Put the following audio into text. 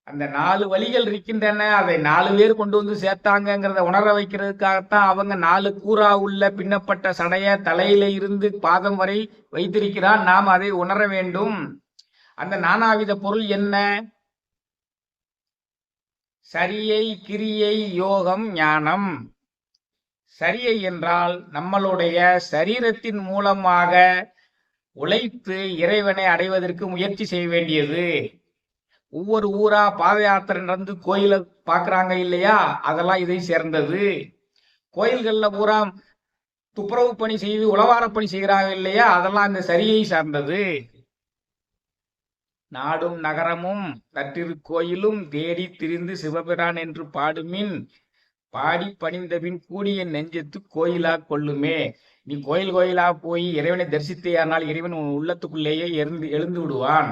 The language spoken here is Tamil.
அந்த 4 வழிகள் இருக்கின்றன. அதை 4 பேர் கொண்டு வந்து சேர்த்தாங்கங்கிறத உணர வைக்கிறதுக்காகத்தான் அவங்க 4 கூறா உள்ள பின்னப்பட்ட சடைய தலையில இருந்து பாதம் வரை வைத்திருக்கிறான். நாம் அதை உணர வேண்டும். அந்த நானாவித பொருள் என்ன? சரியை, கிரியை, யோகம், ஞானம். சரியை என்றால் நம்மளுடைய சரீரத்தின் மூலமாக உழைத்து இறைவனை அடைவதற்கு முயற்சி செய்ய வேண்டியது. ஒவ்வொரு ஊரா பாத யாத்திரை நடந்து கோயில பாக்குறாங்க இல்லையா, அதெல்லாம் இதை சேர்ந்தது. கோயில்கள்ல பூரா துப்புரவு பணி செய்து உளவார பணி செய்கிறாங்க இல்லையா, அதெல்லாம் இந்த சரியை சார்ந்தது. நாடும் நகரமும் நற்றிருக்கோயிலும் தேடி திரிந்து சிவபிரான் என்று பாடுமின் பாடி பணிந்தபின் கூடிய நெஞ்சத்து கோயிலா கொள்ளுமே. நீ கோயில் கோயிலா போய் இறைவனை தரிசித்தேயானால் இறைவன் உன் உள்ளத்துக்குள்ளேயே எழுந்து விடுவான்.